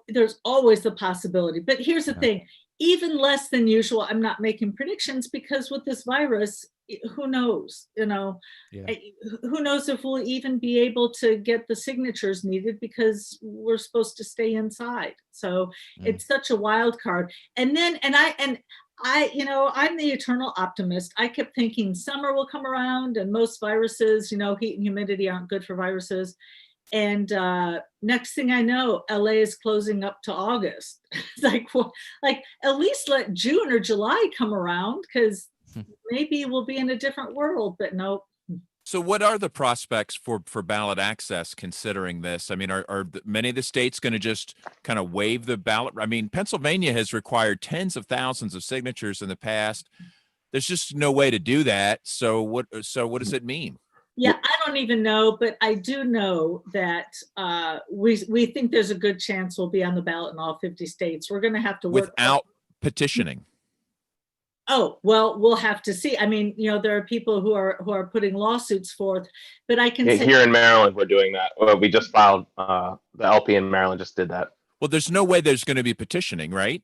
there's always the possibility. But here's the thing, even less than usual, I'm not making predictions because with this virus, who knows, who knows if we'll even be able to get the signatures needed because we're supposed to stay inside. So it's such a wild card. And then, I'm the eternal optimist. I kept thinking summer will come around and most viruses, heat and humidity aren't good for viruses. And next thing I know, LA is closing up to August. Like at least let June or July come around because maybe we'll be in a different world, but no. So what are the prospects for ballot access considering this? I mean, are many of the states going to just kind of waive the ballot? I mean, Pennsylvania has required tens of thousands of signatures in the past. There's just no way to do that. So what does it mean? Yeah, I don't even know, but I do know that we think there's a good chance we'll be on the ballot in all 50 states. We're going to have to work without petitioning. Oh, well, we'll have to see. I mean, there are people who are putting lawsuits forth, but I can say here in Maryland, we're doing that. Well, we just filed, the LP in Maryland just did that. Well, there's no way there's going to be petitioning, right?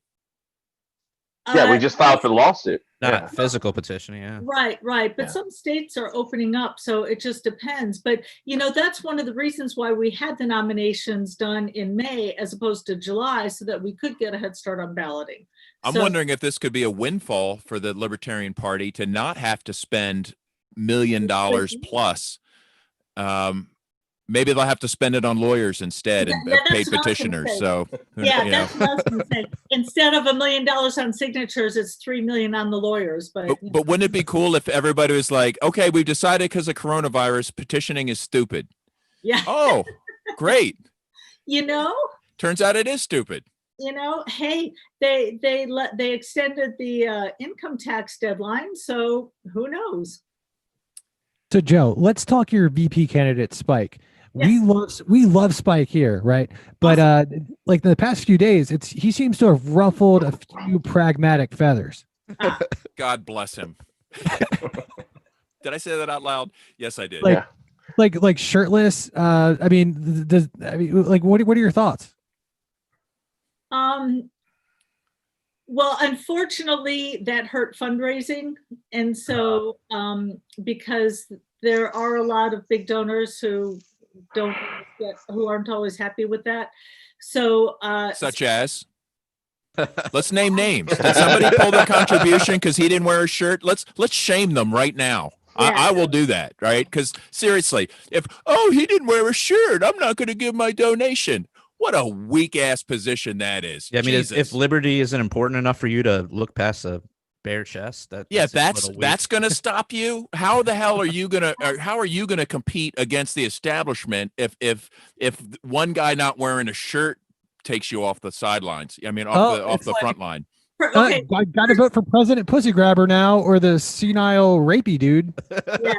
Yeah, we just filed for the lawsuit. Not physical petitioning, yeah. Right. But some states are opening up, so it just depends. But, that's one of the reasons why we had the nominations done in May as opposed to July, so that we could get a head start on balloting. I'm wondering if this could be a windfall for the Libertarian Party to not have to spend $1 million plus. Maybe they'll have to spend it on lawyers instead and paid petitioners. So that's what I was going to say. Instead of $1 million on signatures, it's $3 million on the lawyers. But wouldn't it be cool if everybody was like, okay, we've decided because of coronavirus, petitioning is stupid. Yeah. Oh, great. Turns out it is stupid. Hey, they extended the income tax deadline, so who knows? So Joe, let's talk your VP candidate, Spike. Yes. We love Spike here, right? But like the past few days, he seems to have ruffled a few pragmatic feathers. God bless him. Did I say that out loud? Yes, I did. Like shirtless. What are your thoughts? Well, unfortunately, that hurt fundraising. And so because there are a lot of big donors who aren't always happy with that. So, such as, let's name names. Did somebody pull their contribution because he didn't wear a shirt? Let's shame them right now. Yeah. I will do that, right? Because seriously, if he didn't wear a shirt, I'm not going to give my donation. What a weak ass position that is. Yeah, I mean, if liberty isn't important enough for you to look past a bare chest, that's going to stop you. How the hell are you going to compete against the establishment if one guy not wearing a shirt takes you off the sidelines? I mean, off the front line. Okay. I got to vote for President Pussy Grabber now, or the senile rapey dude. Yeah.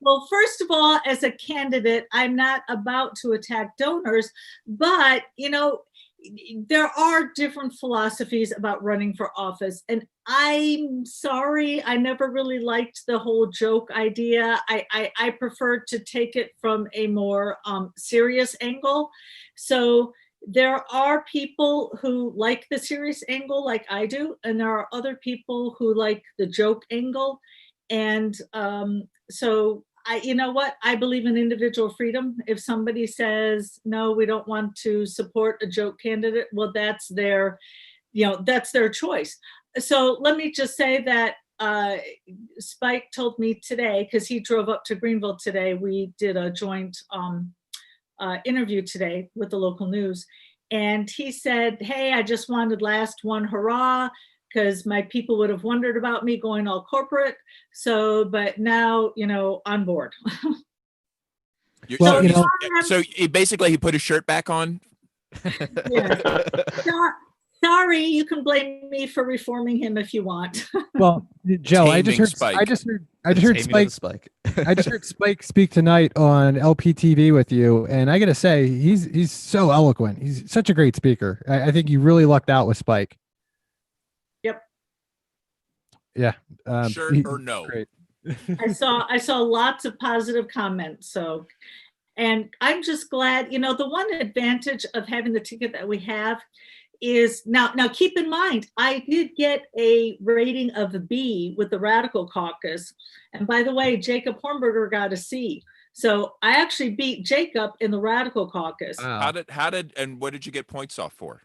Well, first of all, as a candidate, I'm not about to attack donors, but there are different philosophies about running for office, and I'm sorry, I never really liked the whole joke idea. I prefer to take it from a more serious angle. So there are people who like the serious angle like I do, and there are other people who like the joke angle. And so you know what? I believe in individual freedom. If somebody says, no, we don't want to support a joke candidate, well, that's their choice. So let me just say that Spike told me today, because he drove up to Greenville today, we did a joint interview today with the local news. And he said, hey, I just wanted last one hurrah, because my people would have wondered about me going all corporate. So, but now, on board. So he put his shirt back on. Yeah. Sorry, you can blame me for reforming him if you want. Well, Joe, I just heard Spike speak tonight on LPTV with you, and I got to say, he's so eloquent. He's such a great speaker. I think you really lucked out with Spike. Yep. Yeah. Shirt or no? Great. I saw lots of positive comments. So, and I'm just glad. The one advantage of having the ticket that we have is now keep in mind, I did get a rating of a B with the Radical Caucus. And by the way, Jacob Hornberger got a C. So I actually beat Jacob in the Radical Caucus. How did and what did you get points off for?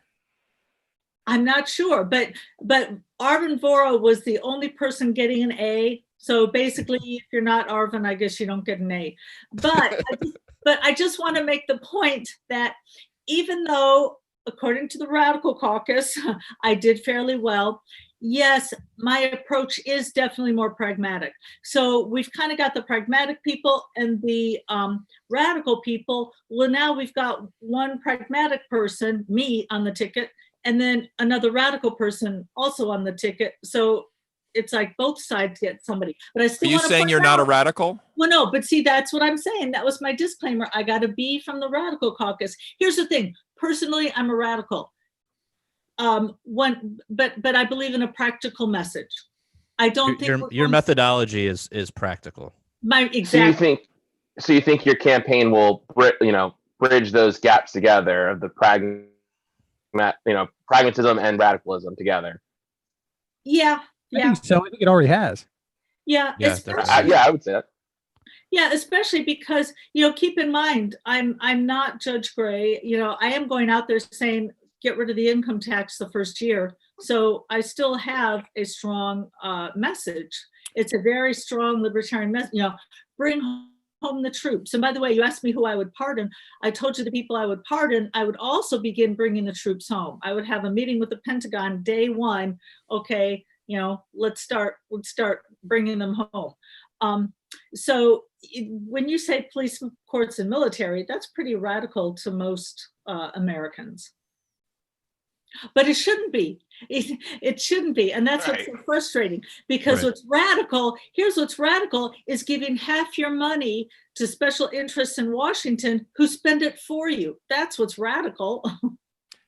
I'm not sure, but Arvin Vora was the only person getting an A. So basically, if you're not Arvin, I guess you don't get an A. But I just want to make the point that even though, according to the Radical Caucus, I did fairly well. Yes, my approach is definitely more pragmatic. So we've kind of got the pragmatic people and the radical people. Well, now we've got one pragmatic person, me, on the ticket, and then another radical person also on the ticket. So it's like both sides get somebody. But I still. Are you saying you're not a radical? Well, no, but see, that's what I'm saying. That was my disclaimer. I got a B from the Radical Caucus. Here's the thing. Personally, I'm a radical. But I believe in a practical message. I don't think your methodology is practical. Exactly. So you think your campaign will bridge those gaps together of the pragmatism and radicalism together? Yeah. I think so. I think it already has. Yeah. I would say that. Yeah, especially because, keep in mind, I'm not Judge Gray. I am going out there saying, get rid of the income tax the first year. So I still have a strong message. It's a very strong libertarian message, bring home the troops. And by the way, you asked me who I would pardon. I told you the people I would pardon. I would also begin bringing the troops home. I would have a meeting with the Pentagon day one. Okay, let's start bringing them home. So when you say police, courts, and military, that's pretty radical to most Americans. But it shouldn't be. It shouldn't be. And that's what's so frustrating, because what's radical, here's what's radical, is giving half your money to special interests in Washington who spend it for you. That's what's radical.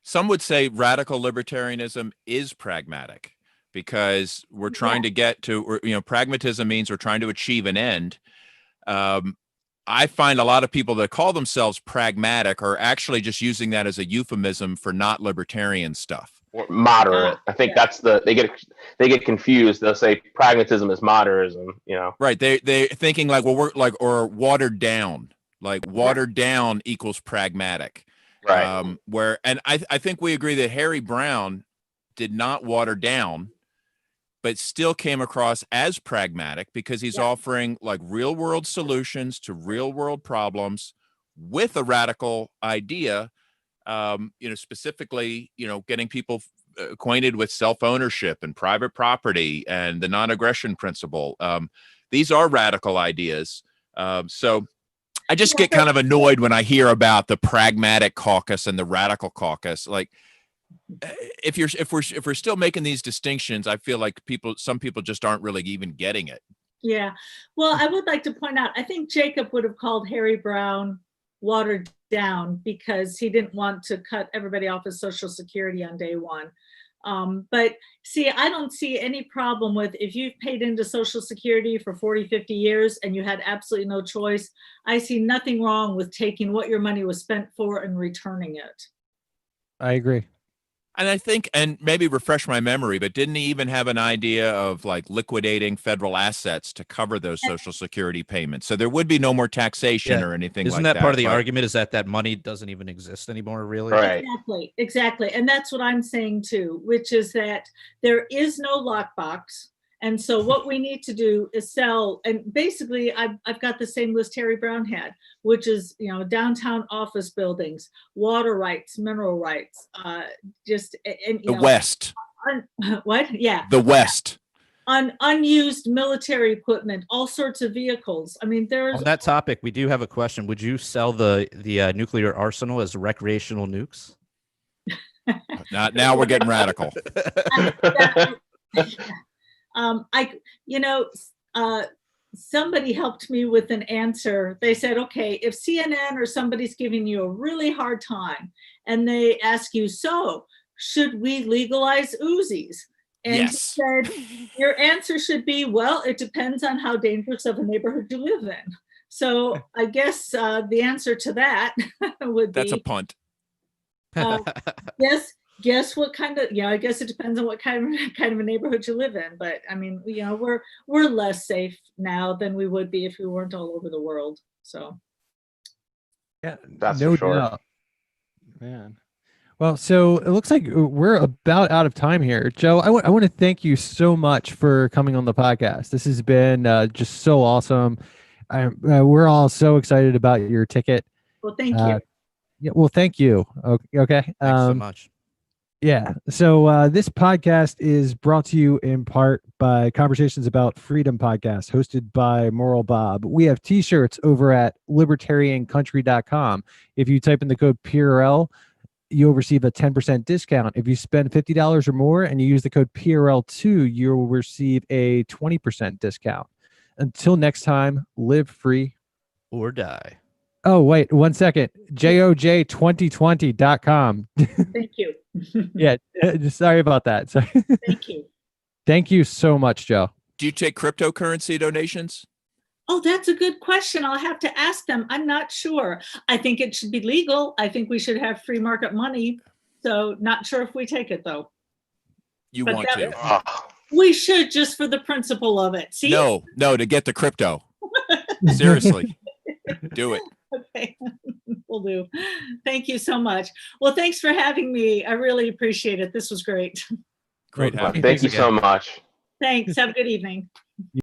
Some would say radical libertarianism is pragmatic, because we're trying to get to, pragmatism means we're trying to achieve an end. I find a lot of people that call themselves pragmatic are actually just using that as a euphemism for not libertarian stuff. Or moderate. I think that's they get confused. They'll say pragmatism is moderatism, Right. They're thinking like, well, we're like, or watered down, like watered down equals pragmatic. Right. And I think we agree that Harry Brown did not water down, but still came across as pragmatic because he's offering like real world solutions to real world problems with a radical idea. Specifically, getting people acquainted with self-ownership and private property and the non-aggression principle. These are radical ideas. So I just get kind of annoyed when I hear about the pragmatic caucus and the radical caucus. Like, if we're still making these distinctions, I feel like some people just aren't really even getting it. Yeah. Well, I would like to point out, I think Jacob would have called Harry Brown watered down because he didn't want to cut everybody off of Social Security on day one. But see, I don't see any problem with if you've paid into Social Security for 40, 50 years and you had absolutely no choice. I see nothing wrong with taking what your money was spent for and returning it. I agree. And I think, and maybe refresh my memory, but didn't he even have an idea of like liquidating federal assets to cover those Social Security payments? So there would be no more taxation or anything like that. Isn't that part of the argument is that money doesn't even exist anymore, really? Right. Exactly. And that's what I'm saying too, which is that there is no lockbox. And so what we need to do is sell, and basically I've got the same list Harry Brown had, which is, downtown office buildings, water rights, mineral rights, West. What? Yeah. The West. Unused military equipment, all sorts of vehicles. I mean, there's. On that topic, we do have a question. Would you sell the nuclear arsenal as recreational nukes? Now we're getting radical. Somebody helped me with an answer. They said, okay, if CNN or somebody's giving you a really hard time and they ask you, so should we legalize Uzis? And yes. He said, your answer should be, well, it depends on how dangerous of a neighborhood you live in. So I guess the answer to that would be. That's a punt. Guess what kind of, I guess it depends on what kind of a neighborhood you live in. But I mean, we're less safe now than we would be if we weren't all over the world. So. Yeah, that's no for sure. doubt. Man. Well, so it looks like we're about out of time here. Joe, I want to thank you so much for coming on the podcast. This has been just so awesome. We're all so excited about your ticket. Well, thank you. Yeah, well, thank you. Okay. Thanks so much. Yeah. So this podcast is brought to you in part by Conversations About Freedom podcast, hosted by Moral Bob. We have t-shirts over at libertariancountry.com. If you type in the code PRL, you'll receive a 10% discount. If you spend $50 or more and you use the code PRL2, you'll receive a 20% discount. Until next time, live free or die. Oh, wait, 1 second. JOJ2020.com. Thank you. Yeah, sorry about that. Sorry. Thank you. Thank you so much, Joe. Do you take cryptocurrency donations? Oh, that's a good question. I'll have to ask them. I'm not sure. I think it should be legal. I think we should have free market money. So not sure if we take it, though. But want to. We should, just for the principle of it. See? No, to get the crypto. Seriously. Do it. Okay, will do. Thank you so much. Well, thanks for having me. I really appreciate it. This was great. Great having you. Thank you so much. Thanks. Have a good evening.